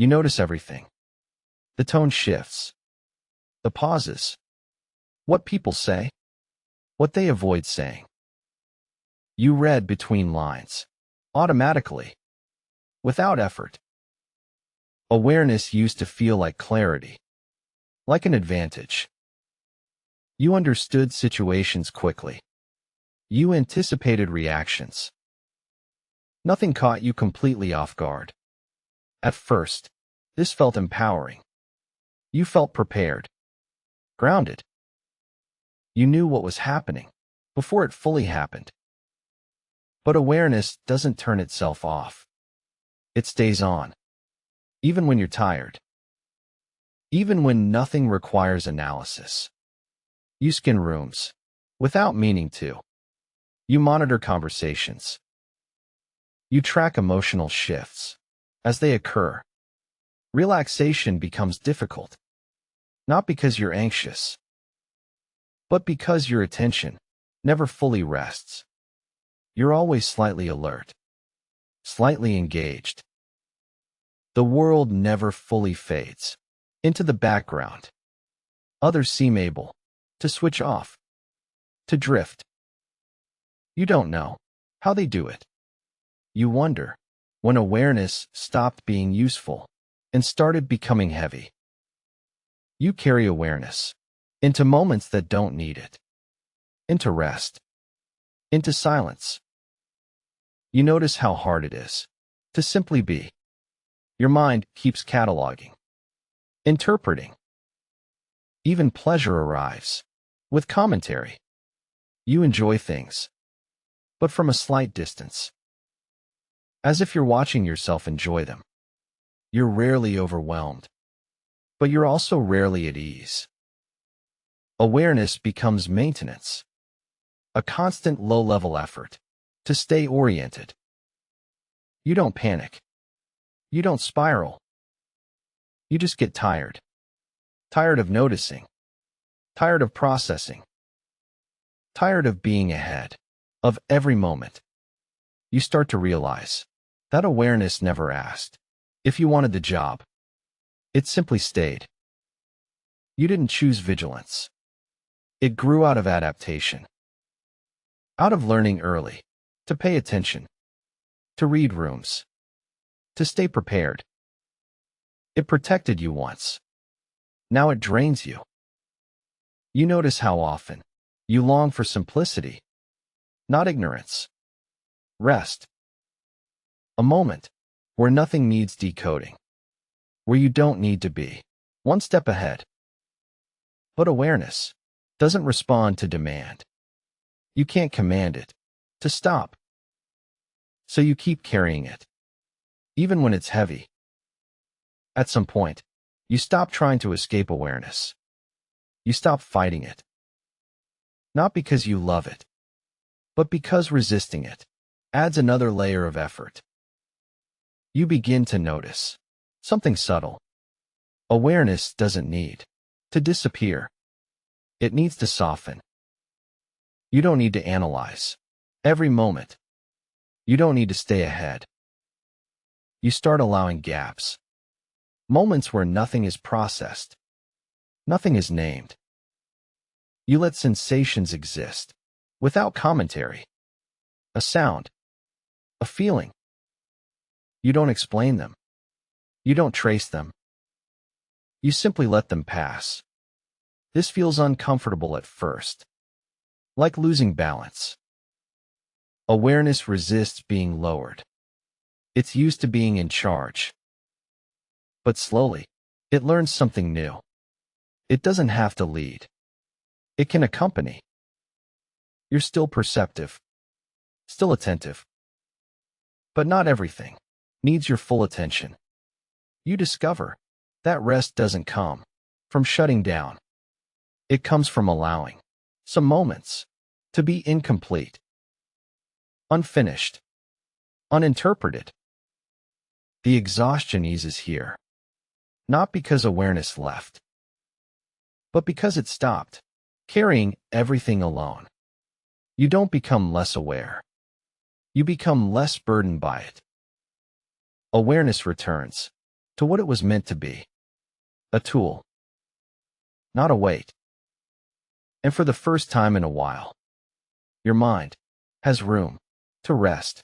You notice everything. The tone shifts. The pauses. What people say. What they avoid saying. You read between lines. Automatically. Without effort. Awareness used to feel like clarity. Like an advantage. You understood situations quickly. You anticipated reactions. Nothing caught you completely off guard. At first, this felt empowering. You felt prepared. Grounded. You knew what was happening before it fully happened. But awareness doesn't turn itself off. It stays on. Even when you're tired. Even when nothing requires analysis. You scan rooms. Without meaning to. You monitor conversations. You track emotional shifts. As they occur. Relaxation becomes difficult. Not because you're anxious. But because your attention never fully rests. You're always slightly alert. Slightly engaged. The world never fully fades into the background. Others seem able to switch off. To drift. You don't know how they do it. You wonder when awareness stopped being useful and started becoming heavy. You carry awareness into moments that don't need it. Into rest. Into silence. You notice how hard it is to simply be. Your mind keeps cataloging. Interpreting. Even pleasure arrives with commentary. You enjoy things, but from a slight distance. As if you're watching yourself enjoy them. You're rarely overwhelmed, but you're also rarely at ease. Awareness becomes maintenance. A constant low-level effort to stay oriented. You don't panic. You don't spiral. You just get tired. Tired of noticing. Tired of processing. Tired of being ahead of every moment. You start to realize that awareness never asked if you wanted the job. It simply stayed. You didn't choose vigilance. It grew out of adaptation. Out of learning early to pay attention. To read rooms. To stay prepared. It protected you once. Now it drains you. You notice how often you long for simplicity, not ignorance. Rest. A moment where nothing needs decoding. Where you don't need to be one step ahead. But awareness doesn't respond to demand. You can't command it to stop. So you keep carrying it, even when it's heavy. At some point, you stop trying to escape awareness. You stop fighting it. Not because you love it, but because resisting it adds another layer of effort. You begin to notice something subtle. Awareness doesn't need to disappear. It needs to soften. You don't need to analyze every moment. You don't need to stay ahead. You start allowing gaps. Moments where nothing is processed. Nothing is named. You let sensations exist without commentary. A sound. A feeling. You don't explain them. You don't trace them. You simply let them pass. This feels uncomfortable at first. Like losing balance. Awareness resists being lowered. It's used to being in charge. But slowly, it learns something new. It doesn't have to lead. It can accompany. You're still perceptive. Still attentive. But not everything needs your full attention. You discover that rest doesn't come from shutting down. It comes from allowing some moments to be incomplete, unfinished, uninterpreted. The exhaustion eases here, not because awareness left, but because it stopped carrying everything alone. You don't become less aware. You become less burdened by it. Awareness returns, to what it was meant to be, a tool, not a weight. And for the first time in a while, your mind has room to rest.